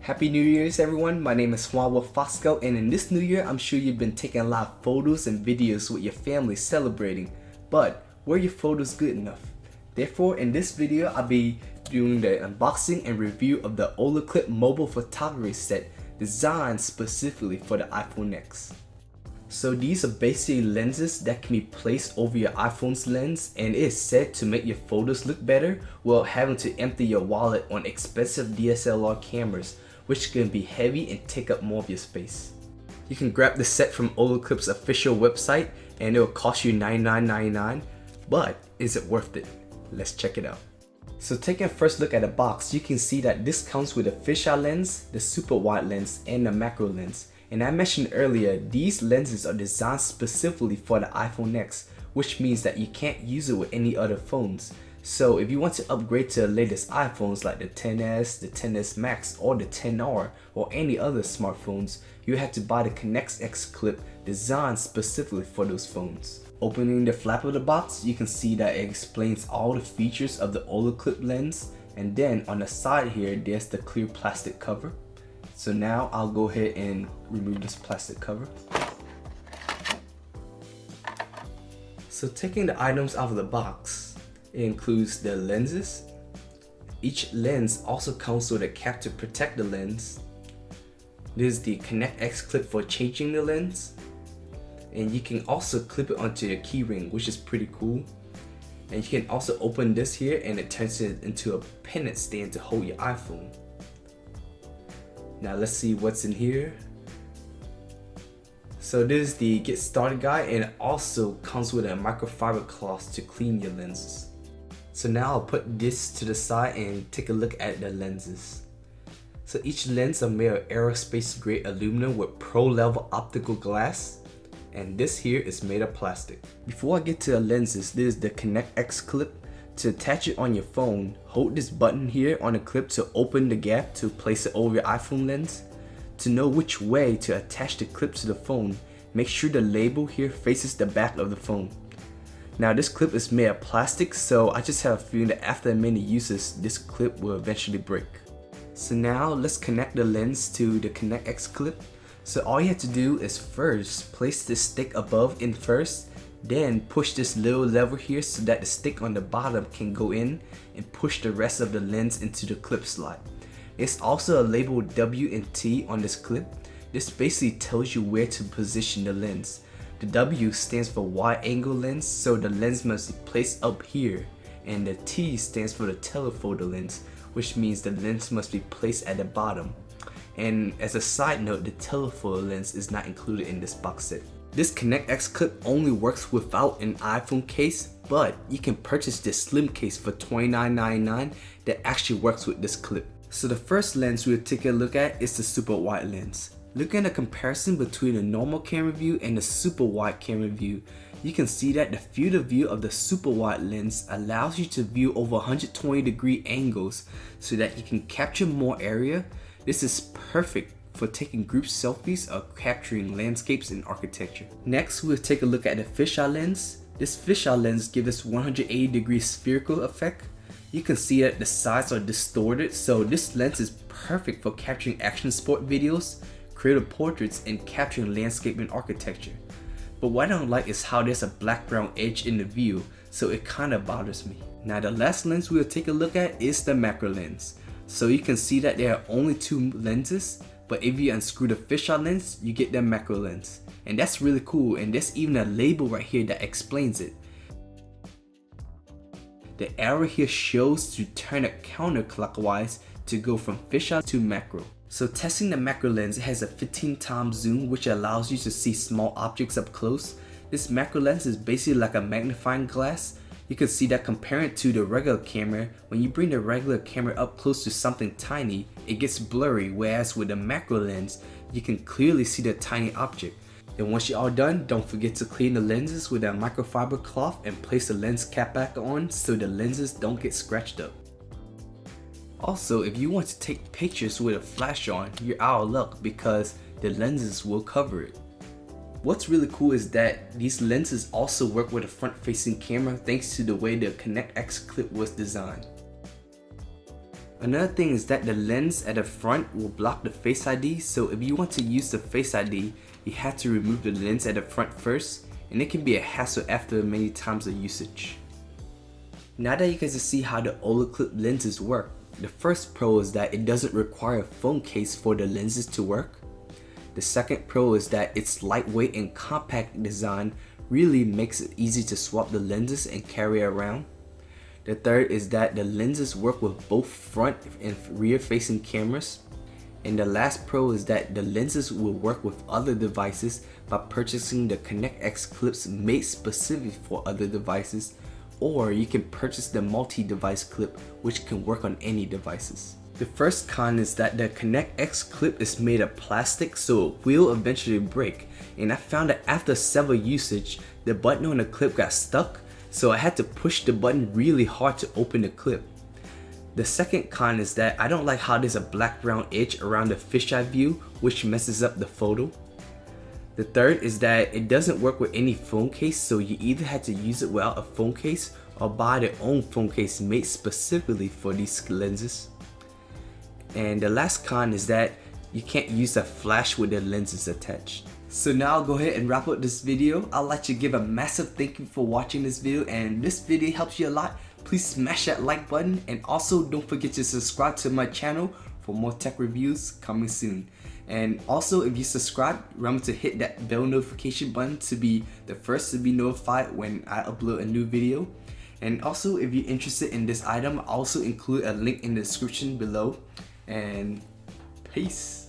Happy New Year's everyone, my name is Juan Fosco, and in this new year I'm sure you've been taking a lot of photos and videos with your family celebrating, but were your photos good enough? Therefore in this video I'll be doing the unboxing and review of the Olloclip mobile photography set designed specifically for the iPhone X. So these are basically lenses that can be placed over your iPhone's lens, and it is said to make your photos look better without having to empty your wallet on expensive DSLR cameras, which can be heavy and take up more of your space. You can grab the set from Olloclip's official website and it will cost you $99.99, but is it worth it? Let's check it out. So taking a first look at the box, you can see that this comes with a fisheye lens, the super wide lens, and the macro lens. And I mentioned earlier, these lenses are designed specifically for the iPhone X, which means that you can't use it with any other phones. So if you want to upgrade to the latest iPhones like the XS, the XS Max, or the XR, or any other smartphones, you have to buy the Connect X clip designed specifically for those phones. Opening the flap of the box, you can see that it explains all the features of the Olloclip lens, and then on the side here, there's the clear plastic cover. So now I'll go ahead and remove this plastic cover. So taking the items out of the box, it includes the lenses. Each lens also comes with a cap to protect the lens. This is the Connect X clip for changing the lens. And you can also clip it onto your keyring, which is pretty cool. And you can also open this here and it turns it into a pendant stand to hold your iPhone. Now let's see what's in here. So this is the get started guide, and it also comes with a microfiber cloth to clean your lenses. So now I'll put this to the side and take a look at the lenses. So each lens are made of aerospace grade aluminum with pro level optical glass, and this here is made of plastic. Before I get to the lenses, this is the Connect X clip. To attach it on your phone, hold this button here on the clip to open the gap to place it over your iPhone lens. To know which way to attach the clip to the phone, make sure the label here faces the back of the phone. Now this clip is made of plastic, so I just have a feeling that after many uses, this clip will eventually break. So now let's connect the lens to the Connect X clip. So all you have to do is first place the stick above in first, then push this little lever here so that the stick on the bottom can go in and push the rest of the lens into the clip slot. It's also a label W and T on this clip. This basically tells you where to position the lens. The W stands for wide angle lens, so the lens must be placed up here, and the T stands for the telephoto lens, which means the lens must be placed at the bottom. And as a side note, the telephoto lens is not included in this box set. This Connect X clip only works without an iPhone case, but you can purchase this slim case for $29.99 that actually works with this clip. So the first lens we'll take a look at is the super wide lens. Looking at a comparison between the normal camera view and the super wide camera view, you can see that the field of view of the super wide lens allows you to view over 120-degree angles so that you can capture more area. This is perfect for taking group selfies or capturing landscapes and architecture. Next, we'll take a look at the fisheye lens. This fisheye lens gives us 180-degree spherical effect. You can see that the sides are distorted, so this lens is perfect for capturing action sport videos, creative portraits, and capturing landscape and architecture. But what I don't like is how there's a black-brown edge in the view, so it kind of bothers me. Now the last lens we'll take a look at is the macro lens. So you can see that there are only two lenses, but if you unscrew the fisheye lens, you get the macro lens. And that's really cool, and there's even a label right here that explains it. The arrow here shows to turn it counterclockwise to go from fisheye to macro. So testing the macro lens, it has a 15x zoom which allows you to see small objects up close. This macro lens is basically like a magnifying glass. You can see that comparing it to the regular camera, when you bring the regular camera up close to something tiny, it gets blurry, whereas with the macro lens, you can clearly see the tiny object. And once you're all done, don't forget to clean the lenses with a microfiber cloth and place the lens cap back on so the lenses don't get scratched up. Also, if you want to take pictures with a flash on, you're out of luck because the lenses will cover it. What's really cool is that these lenses also work with a front-facing camera thanks to the way the Connect X clip was designed. Another thing is that the lens at the front will block the Face ID, so if you want to use the Face ID, you have to remove the lens at the front first, and it can be a hassle after many times of usage. Now that you guys can see how the Olloclip lenses work, the first pro is that it doesn't require a phone case for the lenses to work. The second pro is that its lightweight and compact design really makes it easy to swap the lenses and carry around. The third is that the lenses work with both front and rear facing cameras. And the last pro is that the lenses will work with other devices by purchasing the Connect X clips made specific for other devices, or you can purchase the multi-device clip which can work on any devices. The first con is that the Connect X clip is made of plastic, so it will eventually break, and I found that after several usage, the button on the clip got stuck, so I had to push the button really hard to open the clip. The second con is that I don't like how there's a black brown edge around the fisheye view, which messes up the photo. The third is that it doesn't work with any phone case, so you either had to use it without a phone case or buy their own phone case made specifically for these lenses. And the last con is that you can't use a flash with the lenses attached. So now I'll go ahead and wrap up this video. I'd like to give a massive thank you for watching this video, and this video helps you a lot. Please smash that like button, and also don't forget to subscribe to my channel for more tech reviews coming soon. And also, if you subscribe, remember to hit that bell notification button to be the first to be notified when I upload a new video. And also, if you're interested in this item, I'll also include a link in the description below. And peace.